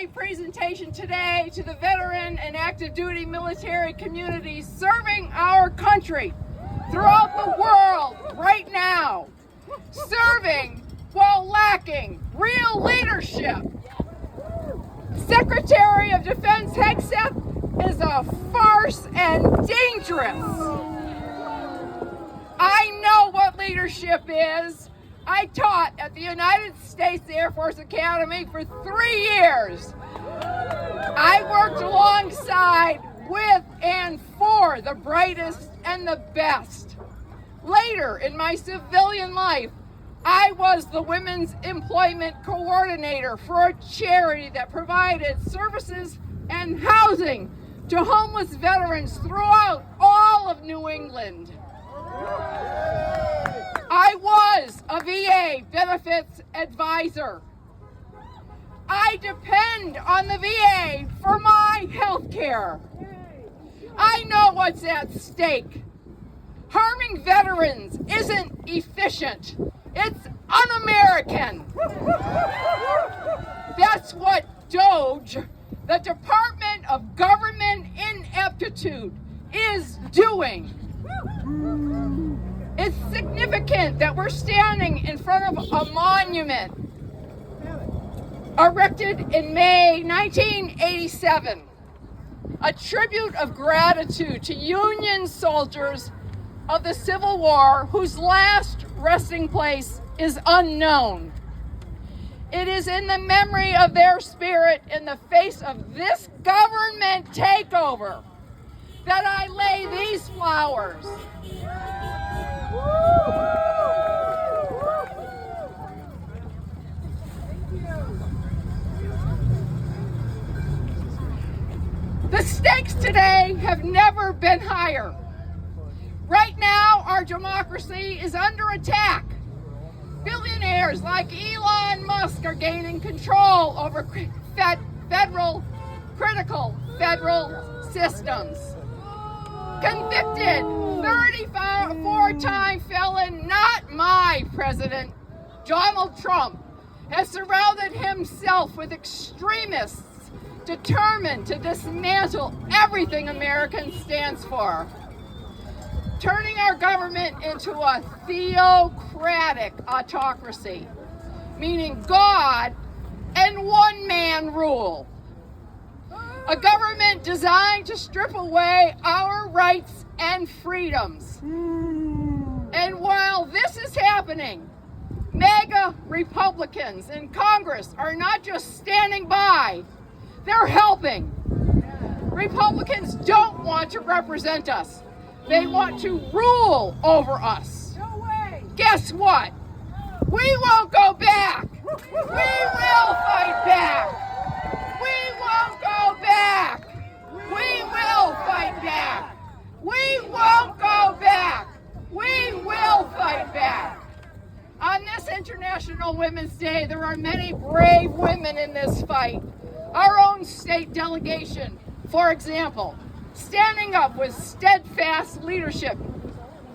my presentation today to the veteran and active duty military communities serving our country throughout the world right now, serving while lacking real leadership. Secretary of Defense Hegseth is a farce and dangerous. I know what leadership is. I taught at the United States Air Force Academy for 3 years. I worked alongside, with, and for the brightest and the best. Later in my civilian life, I was the Women's Employment Coordinator for a charity that provided services and housing to homeless veterans throughout all of New England. I was a VA benefits advisor. I depend on the VA for my health care. I know what's at stake. Harming veterans isn't efficient. It's un-American. That's what DOGE, the Department of Government Ineptitude, is doing. It's significant that we're standing in front of a monument erected in May 1987, a tribute of gratitude to Union soldiers of the Civil War whose last resting place is unknown. It is in the memory of their spirit in the face of this government takeover that I lay these flowers. The stakes today have never been higher. Right now, our democracy is under attack. Billionaires like Elon Musk are gaining control over critical federal systems. Convicted 34-time felon, not my president, Donald Trump, has surrounded himself with extremists determined to dismantle everything American stands for, turning our government into a theocratic autocracy, meaning God and one-man rule. A government designed to strip away our rights and freedoms. And while this is happening, MAGA Republicans in Congress are not just standing by, they're helping. Republicans don't want to represent us. They want to rule over us. No way. Guess what? We won't go back. We will fight back. We won't go back. We will fight back. We won't go back. We will fight back. On this International Women's Day, there are many brave women in this fight. Our own state delegation, for example, standing up with steadfast leadership.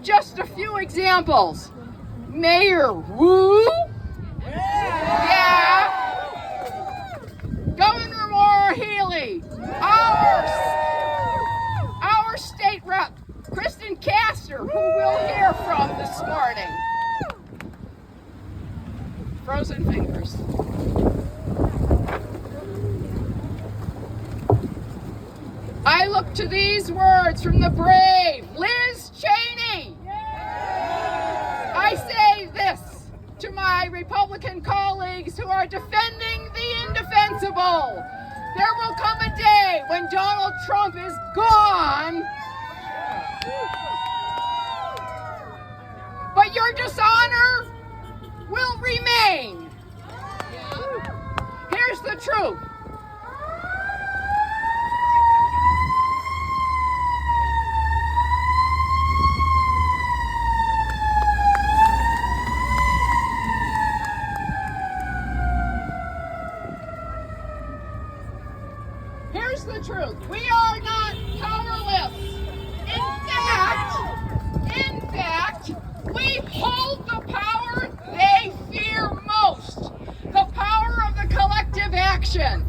Just a few examples. Mayor Wu. Yeah. Governor Maura Healey. Our state rep, Kristen Castor, who we'll hear from this morning. Frozen fingers. I look to these words from the brave Liz Cheney. I say this to my Republican colleagues who are defending the indefensible. There will come a day when Donald Trump is gone, but your dishonor will remain. Here's the truth. Here's the truth. We are not powerless. In fact, we hold the power they fear most. The power of the collective affirmative action.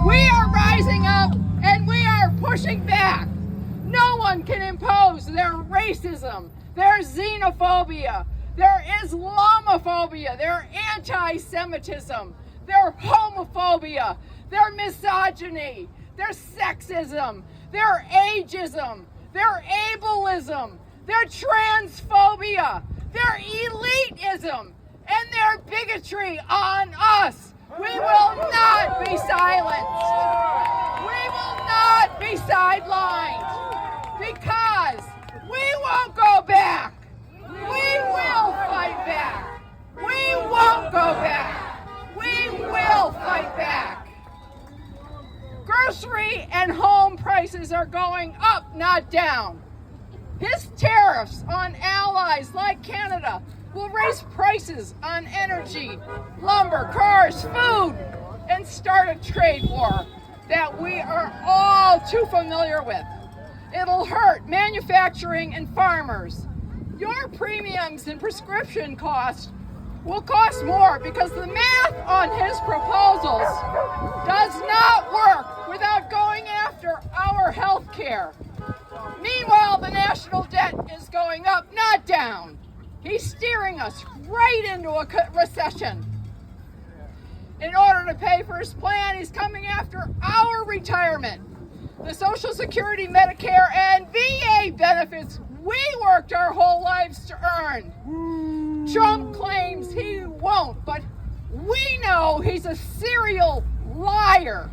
We are rising up and we are pushing back. No one can impose their racism, their xenophobia, their Islamophobia, their anti-Semitism, their homophobia, their misogyny, their sexism, their ageism, their ableism, their transphobia, their elitism, and their bigotry on us. We will not be silenced. We will not be sidelined because we won't go back. We will fight back. We won't go back. We will fight back. Grocery and home prices are going up, not down. His tariffs on allies like Canada will raise prices on energy, lumber, cars, food, and start a trade war that we are all too familiar with. It'll hurt manufacturing and farmers. Your premiums and prescription costs will cost more because the math on his proposals does not work without going after our health care. Meanwhile, the national debt is going up, not down. He's steering us right into a recession. In order to pay for his plan, he's coming after our retirement, the Social Security, Medicare, and VA benefits we worked our whole lives to earn. Trump claims he won't, but we know he's a serial liar.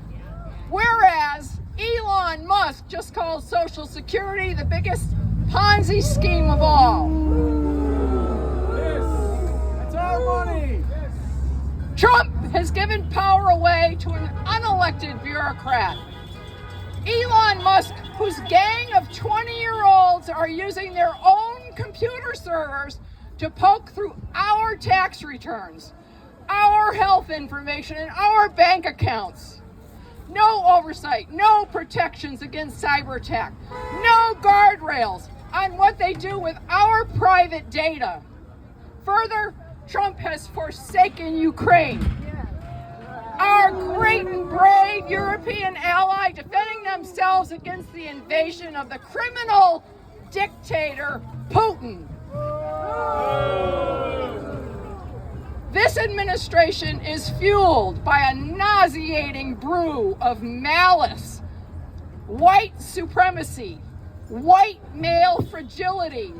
Whereas Elon Musk just called Social Security the biggest Ponzi scheme of all. That's our money. Trump has given power away to an unelected bureaucrat. Elon Musk, whose gang of 20-year-olds are using their own computer servers to poke through our tax returns, our health information, and our bank accounts. No oversight, no protections against cyber attack, no guardrails on what they do with our private data. Further, Trump has forsaken Ukraine, our great and brave European ally defending themselves against the invasion of the criminal dictator Putin. This administration is fueled by a nauseating brew of malice, white supremacy, white male fragility.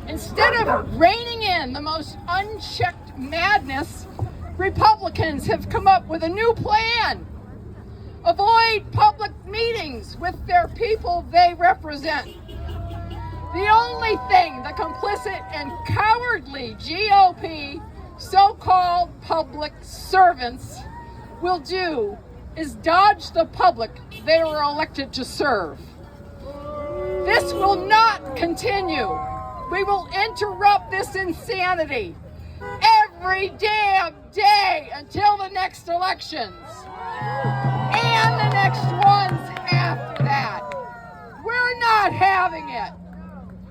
Instead of reining in the most unchecked madness, Republicans have come up with a new plan. Avoid public meetings with their people they represent. The only thing the complicit and cowardly GOP so-called public servants will do is dodge the public they were elected to serve. This will not continue. We will interrupt this insanity every damn day until the next elections and the next ones after that. We're not having it.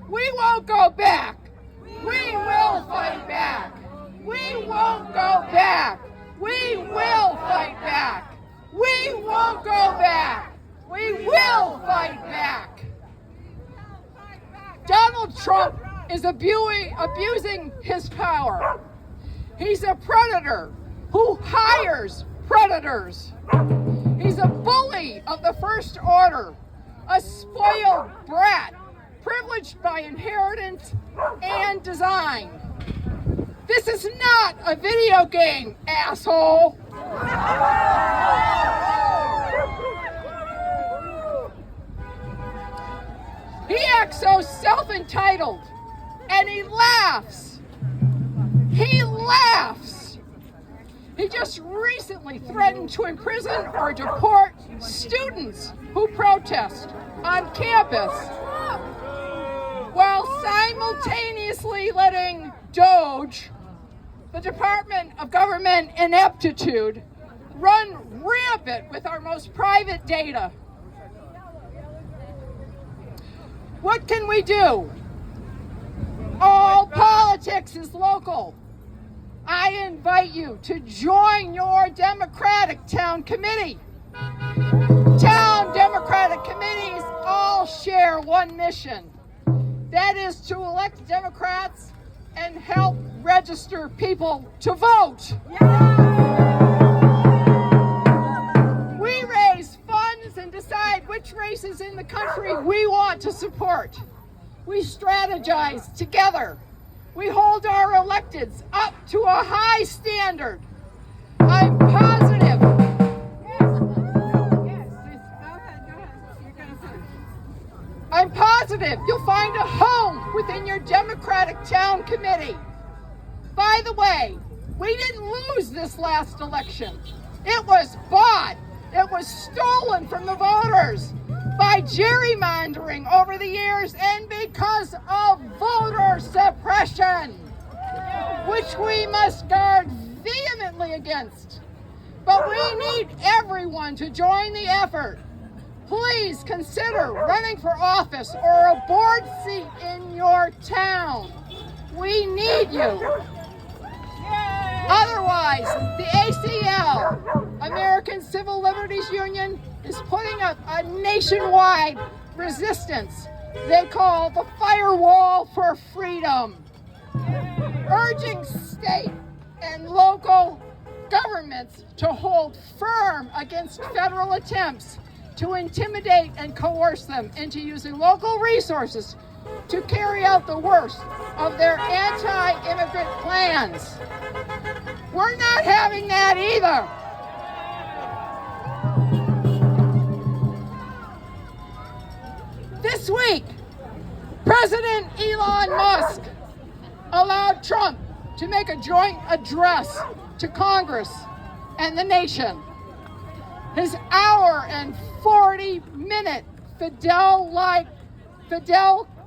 We won't go back. We will fight back. We won't go back. We will fight back. We won't go back. We will fight back. Donald Trump is abusing his power. He's a predator who hires predators. He's a bully of the first order, a spoiled brat, privileged by inheritance and design. This is not a video game, asshole. He acts so self-entitled, and he laughs. He laughs. He just recently threatened to imprison or deport students who protest on campus, while simultaneously letting DOGE, the Department of Government Ineptitude, run rampant with our most private data. What can we do? All politics is local. I invite you to join your Democratic town committee. Town Democratic committees all share one mission. That is to elect Democrats and help register people to vote. We raise funds and decide which races in the country we want to support. We strategize together. We hold our electeds up to a high standard. I'm positive. I'm positive you'll find a home within your Democratic town committee. By the way, we didn't lose this last election. It was bought. It was stolen from the voters by gerrymandering over the years and because of voter suppression, which we must guard vehemently against. But we need everyone to join the effort. Please consider running for office or a board seat in your town. We need you. Otherwise, the ACL, American Civil Liberties Union, is putting up a nationwide resistance they call the Firewall for Freedom, urging state and local governments to hold firm against federal attempts to intimidate and coerce them into using local resources to carry out the worst of their anti-immigrant plans. We're not having that either. This week, President Elon Musk allowed Trump to make a joint address to Congress and the nation. His hour and 40-minute Fidel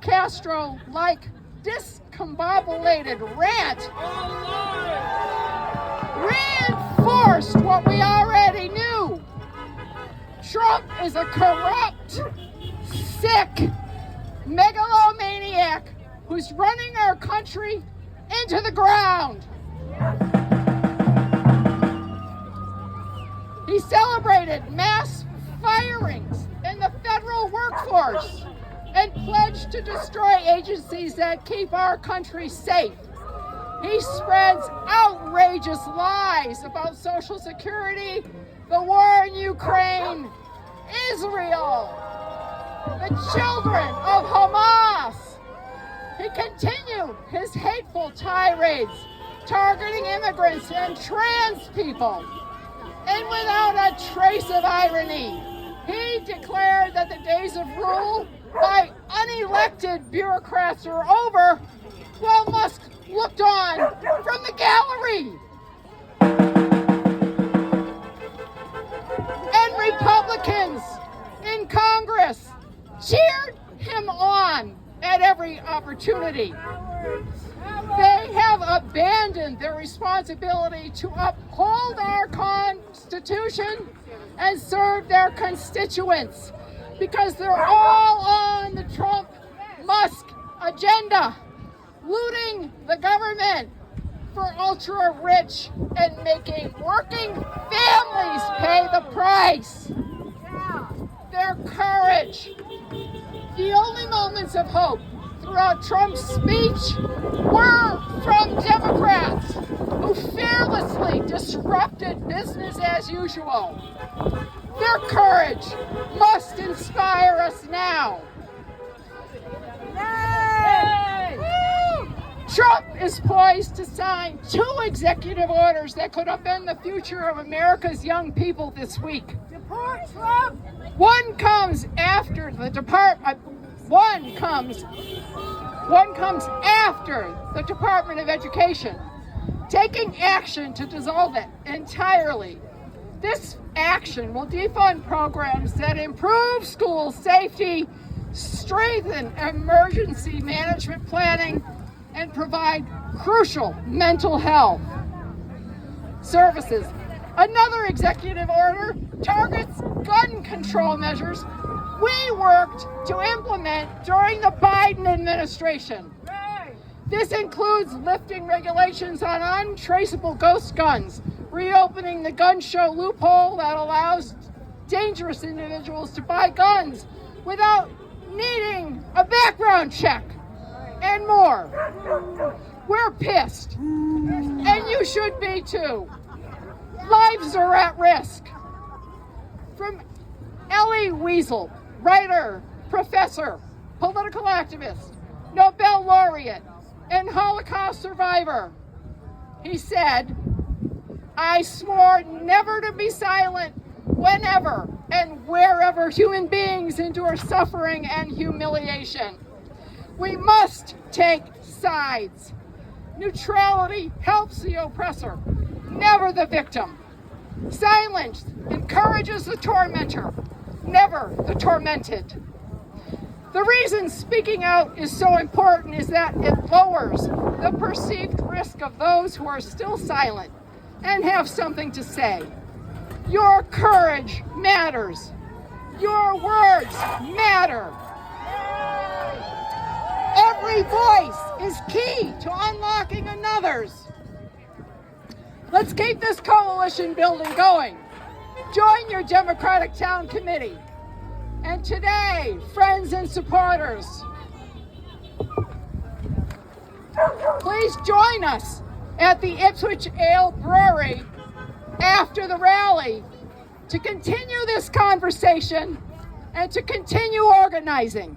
Castro-like discombobulated rant reinforced what we already knew. Trump is a corrupt, sick megalomaniac who's running our country into the ground. He celebrated mass firings in the federal workforce and pledged to destroy agencies that keep our country safe. He spreads outrageous lies about Social Security, the war in Ukraine, Israel, the children of Hamas. He continued his hateful tirades targeting immigrants and trans people. And without a trace of irony, he declared that the days of rule by unelected bureaucrats are over, while Musk looked on from the gallery. And Republicans in Congress cheered him on at every opportunity. They have abandoned their responsibility to uphold our Constitution and serve their constituents because they're all on the Trump-Musk agenda, looting the government for ultra-rich and making working families pay the price. Their courage. The only moments of hope throughout Trump's speech were from Democrats who fearlessly disrupted business as usual. Their courage must inspire us now. Yay! Trump is poised to sign 2 executive orders that could upend the future of America's young people this week. Deport Trump! One comes after the Department of Education, taking action to dissolve it entirely. This action will defund programs that improve school safety, strengthen emergency management planning, and provide crucial mental health services. Another executive order targets gun control measures we worked to implement during the Biden administration. This includes lifting regulations on untraceable ghost guns, reopening the gun show loophole that allows dangerous individuals to buy guns without needing a background check, and more. We're pissed, and you should be too. Lives are at risk. From Elie Wiesel, writer, professor, political activist, Nobel laureate, and Holocaust survivor. He said, "I swore never to be silent whenever and wherever human beings endure suffering and humiliation. We must take sides. Neutrality helps the oppressor, never the victim. Silence encourages the tormentor, never the tormented." The reason speaking out is so important is that it lowers the perceived risk of those who are still silent and have something to say. Your courage matters. Your words matter. Every voice is key to unlocking another's. Let's keep this coalition building going. Join your Democratic Town Committee. And today, friends and supporters, please join us at the Ipswich Ale Brewery after the rally to continue this conversation and to continue organizing.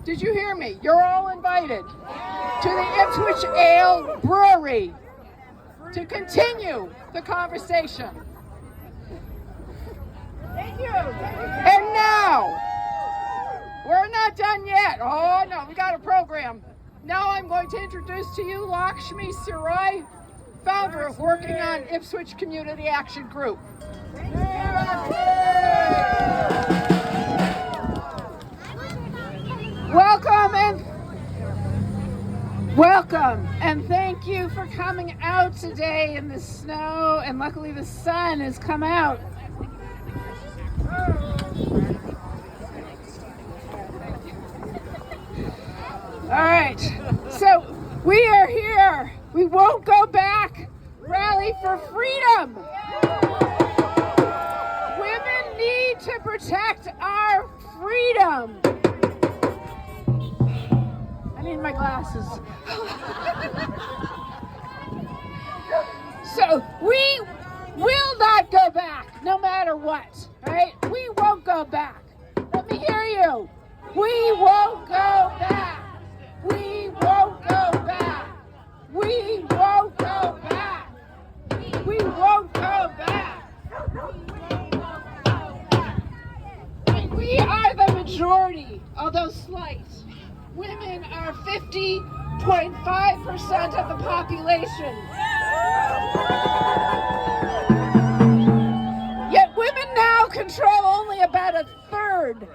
Did you hear me? You're all invited to the Ipswich Ale Brewery to continue the conversation. Thank you. And now, we're not done yet. Oh no, we got a program. Now I'm going to introduce to you Lakshmi Siroy, founder of Working on Ipswich Community Action Group. Welcome and thank you for coming out today in the snow, and luckily the sun has come out. All right, so we are here. We won't go back. Rally for freedom. Women need to protect our freedom. I need my glasses. So we will not go back, no matter what, right? We won't go back. Let me hear you. We won't go back. We won't go back. We won't go back. We won't go back. And we are the majority, although slight. Women are 50.5% of the population. Yet women now control only about a third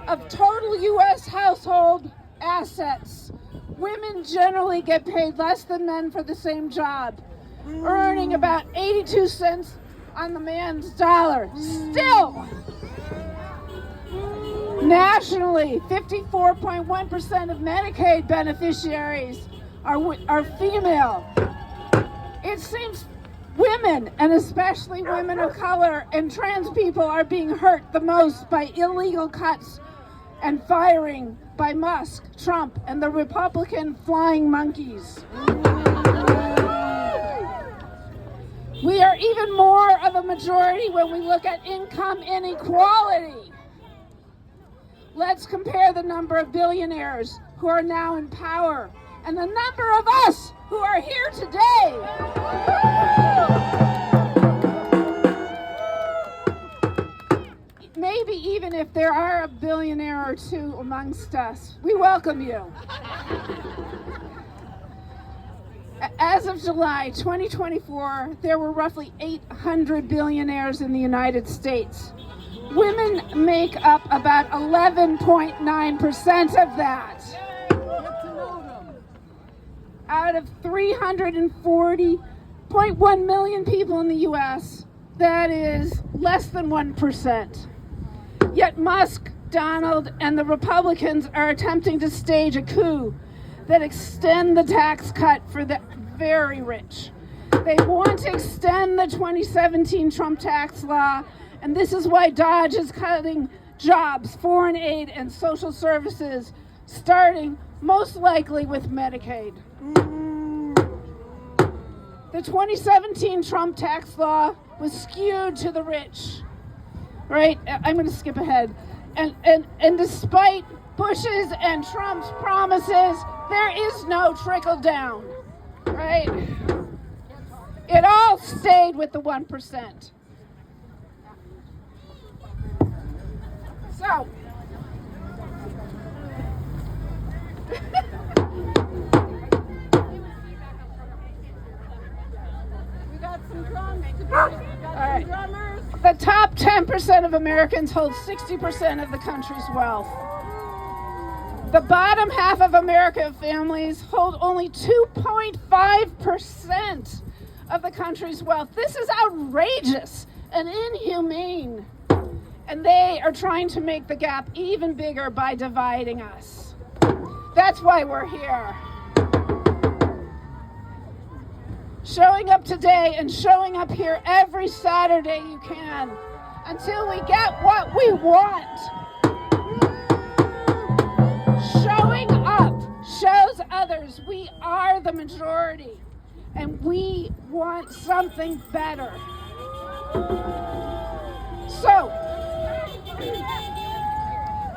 of total U.S. household assets. Women generally get paid less than men for the same job, earning about 82 cents on the man's dollar. Still, nationally, 54.1% of Medicaid beneficiaries are female. It seems women, and especially women of color and trans people, are being hurt the most by illegal cuts and firing by Musk, Trump, and the Republican flying monkeys. We are even more of a majority when we look at income inequality. Let's compare the number of billionaires who are now in power and the number of us who are here today. Maybe even if there are a billionaire or two amongst us, we welcome you. As of July 2024, there were roughly 800 billionaires in the United States. Women make up about 11.9% of that. Out of 340.1 million people in the U.S., that is less than 1%. Yet Musk, Donald, and the Republicans are attempting to stage a coup that extend the tax cut for the very rich. They want to extend the 2017 Trump tax law, and this is why Dodge is cutting jobs, foreign aid, and social services, starting most likely with Medicaid. The 2017 Trump tax law was skewed to the rich, right? I'm going to skip ahead. And despite Bush's and Trump's promises, there is no trickle down, right? It all stayed with the 1%. So, we got some drums. We got some drummers. the top 10% of Americans hold 60% of the country's wealth. The bottom half of American families hold only 2.5% of the country's wealth. This is outrageous and inhumane. And they are trying to make the gap even bigger by dividing us. That's why we're here. Showing up today and showing up here every Saturday you can until we get what we want. Showing up shows others we are the majority and we want something better. So,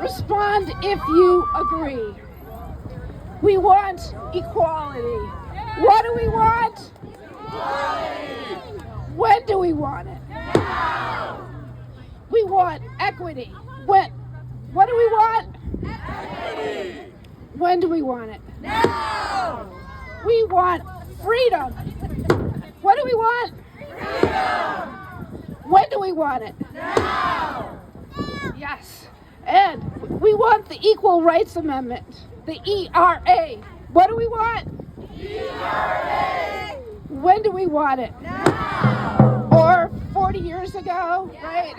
respond if you agree. We want equality. What do we want? Equality. When do we want it? Now. We want equity. What do we want? Equity. When do we want it? Now. We want freedom. What do we want? Freedom. When do we want it? Now. Yes. And we want the Equal Rights Amendment, the ERA. What do we want? ERA. When do we want it? Now. Or 40 years ago, right?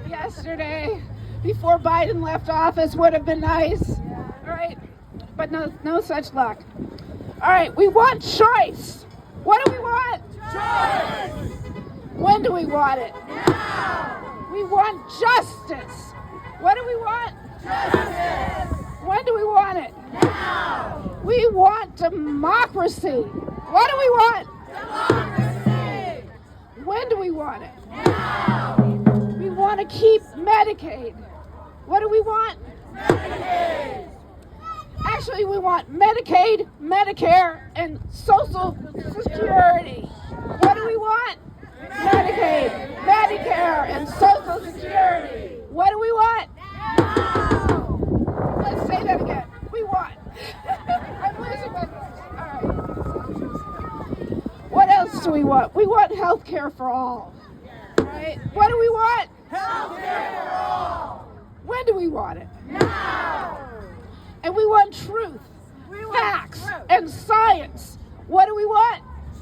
Yesterday, before Biden left office would have been nice, right? But no such luck. All right, we want choice. What do we want? Choice. When do we want it? Now. We want justice. What do we want? Justice. When do we want it? Now. We want democracy. What do we want? Democracy. When do we want it? Now. We want to keep Medicaid. What do we want? Medicaid. Actually, we want Medicaid, Medicare, and Social Security. What do we want? Medicaid, Medicare, and Social Security. What do we want? Now. Let's say that again. We want. I'm losing my voice. All right. What else do we want? We want health care for all. Right? What do we want? Health care for all. When do we want it? Now. And we want truth, facts, and science. What do we want?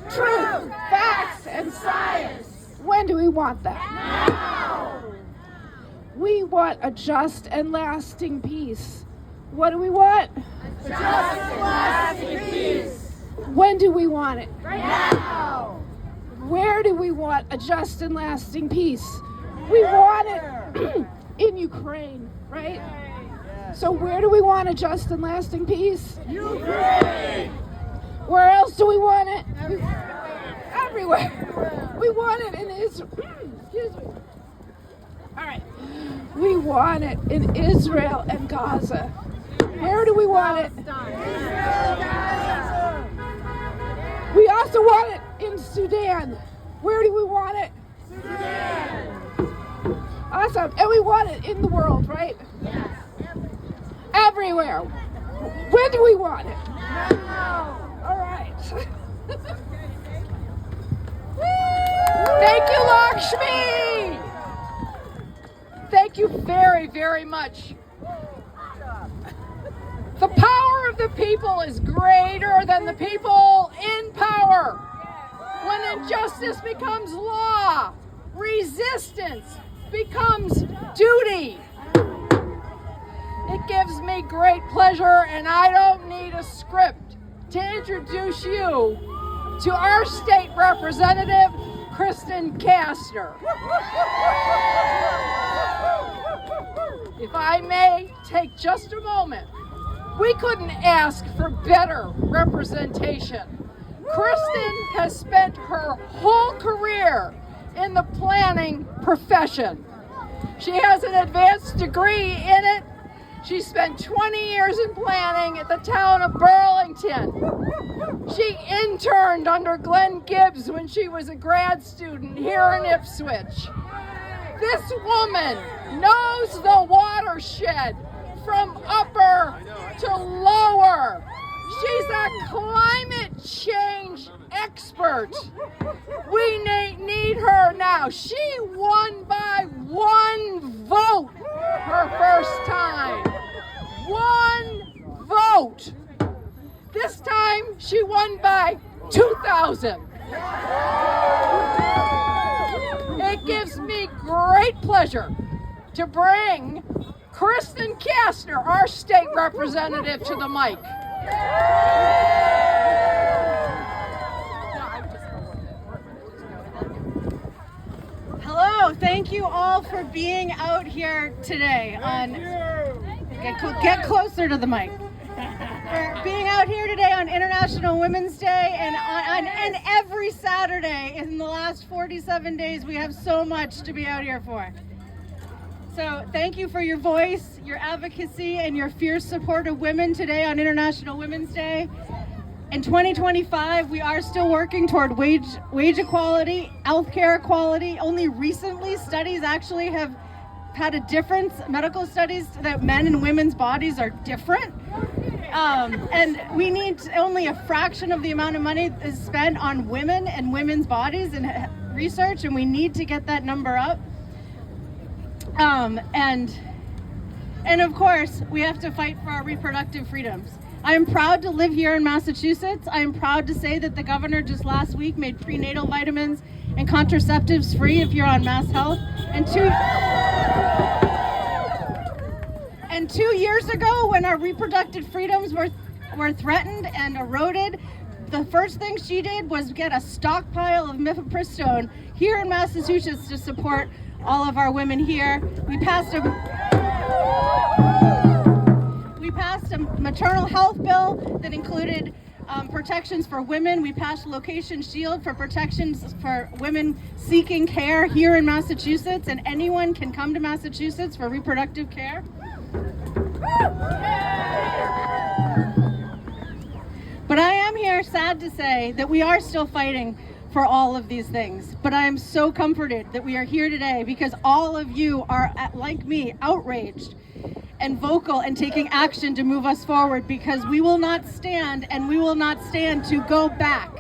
Truth, facts, and science. When do we want that? Now. We want a just and lasting peace. What do we want? A just and lasting peace. When do we want it? Right now. Where do we want a just and lasting peace? We want it in Ukraine, right? So where do we want a just and lasting peace? Ukraine! Where else do we want it? Everywhere. We want it in Israel. Excuse me. All right. We want it in Israel and Gaza. Where do we want it? We also want it in Sudan. Where do we want it? Sudan. Awesome. And we want it in the world, right? Yes. Everywhere. When do we want it? Now. All right. Thank you, Lakshmi. Thank you very, very much. The power of the people is greater than the people in power. When injustice becomes law, resistance becomes duty. It gives me great pleasure, and I don't need a script to introduce you to our state representative, Kristen Kastner. If I may take just a moment, we couldn't ask for better representation. Kristen has spent her whole career in the planning profession. She has an advanced degree in it. She spent 20 years in planning at the town of Burlington. She interned under Glenn Gibbs when she was a grad student here in Ipswich. This woman knows the watershed from upper to lower. She's a climate change expert. We need her now. She won by 1 vote her first time. 1 vote. This time she won by 2,000. It gives me great pleasure to bring Kristen Kastner, our state representative, to the mic. Hello, thank you all for being out here today get closer to the mic. For being out here today on International Women's Day and every Saturday in the last 47 days. We have so much to be out here for. So thank you for your voice, your advocacy, and your fierce support of women today on International Women's Day. In 2025, we are still working toward wage equality, healthcare equality. Only recently, studies actually have had a difference, medical studies, that men and women's bodies are different. And we need only a fraction of the amount of money is spent on women and women's bodies and research, and we need to get that number up. And of course, we have to fight for our reproductive freedoms. I am proud to live here in Massachusetts. I am proud to say that the governor just last week made prenatal vitamins and contraceptives free if you're on Mass Health. And 2 years ago, when our reproductive freedoms were threatened and eroded, the first thing she did was get a stockpile of mifepristone here in Massachusetts to support all of our women here. We passed a maternal health bill that included protections for women. We passed Location Shield for protections for women seeking care here in Massachusetts, and anyone can come to Massachusetts for reproductive care. But I am here sad to say that we are still fighting for all of these things. But I am so comforted that we are here today because all of you are, like me, outraged and vocal and taking action to move us forward, because we will not stand and we will not stand to go back.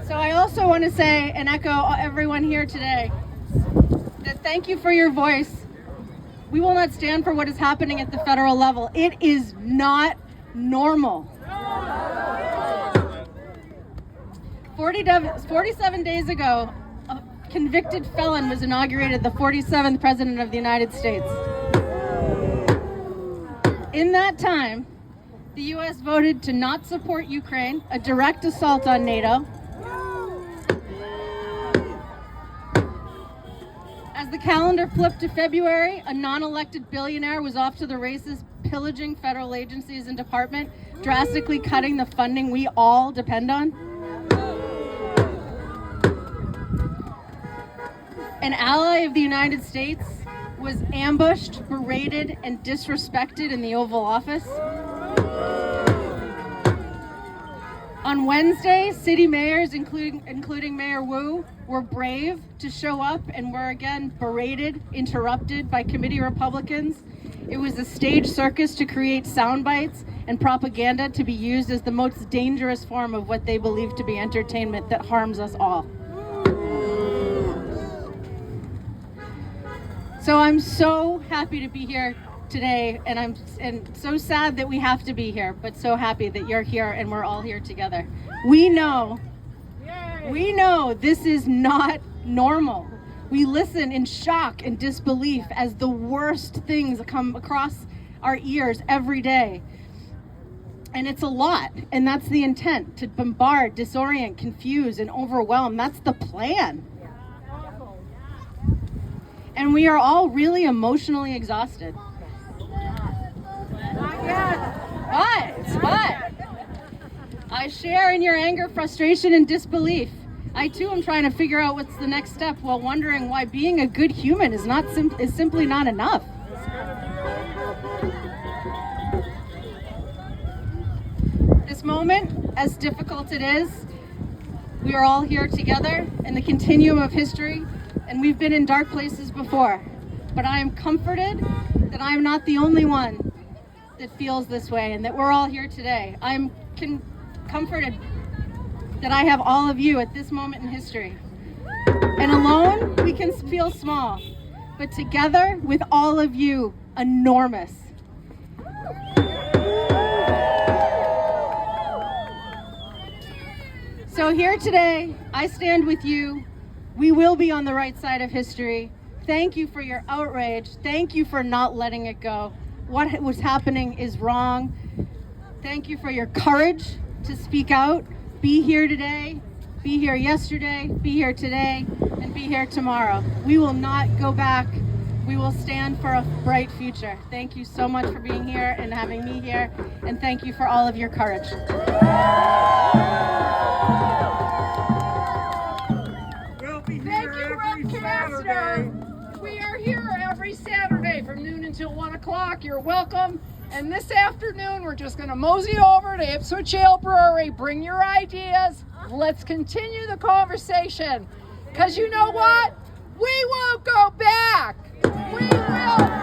So I also want to say and echo everyone here today that thank you for your voice. We will not stand for what is happening at the federal level. It is not normal. 47 days ago, a convicted felon was inaugurated the 47th President of the United States. In that time, the U.S. voted to not support Ukraine, a direct assault on NATO. As the calendar flipped to February, a non-elected billionaire was off to the races, pillaging federal agencies and departments, drastically cutting the funding we all depend on. An ally of the United States was ambushed, berated, and disrespected in the Oval Office. On Wednesday, city mayors, including Mayor Wu, were brave to show up and were again berated, interrupted by committee Republicans. It was a stage circus to create sound bites and propaganda to be used as the most dangerous form of what they believe to be entertainment that harms us all. So I'm so happy to be here today, and I'm so sad that we have to be here, but so happy that you're here and we're all here together. We know this is not normal. We listen in shock and disbelief as the worst things come across our ears every day. And it's a lot, and that's the intent, to bombard, disorient, confuse, and overwhelm. That's the plan. And we are all really emotionally exhausted. But I share in your anger, frustration, and disbelief. I too am trying to figure out what's the next step while wondering why being a good human is simply not enough. This moment, as difficult it is, we are all here together in the continuum of history, and we've been in dark places before. But I am comforted that I am not the only one that feels this way, and that we're all here today. I'm comforted that I have all of you at this moment in history. And alone, we can feel small, but together with all of you, enormous. So here today, I stand with you. We will be on the right side of history. Thank you for your outrage. Thank you for not letting it go. What was happening is wrong. Thank you for your courage to speak out. Be here today, be here yesterday, be here today, and be here tomorrow. We will not go back. We will stand for a bright future. Thank you so much for being here and having me here, and thank you for all of your courage. We'll be Thank here you, every Rep Saturday. Caster. We are here every Saturday from noon until 1 o'clock. You're welcome. And this afternoon, we're just going to mosey over to Ipswich Ale Brewery. Bring your ideas. Let's continue the conversation. Because you know what? We won't go back. We will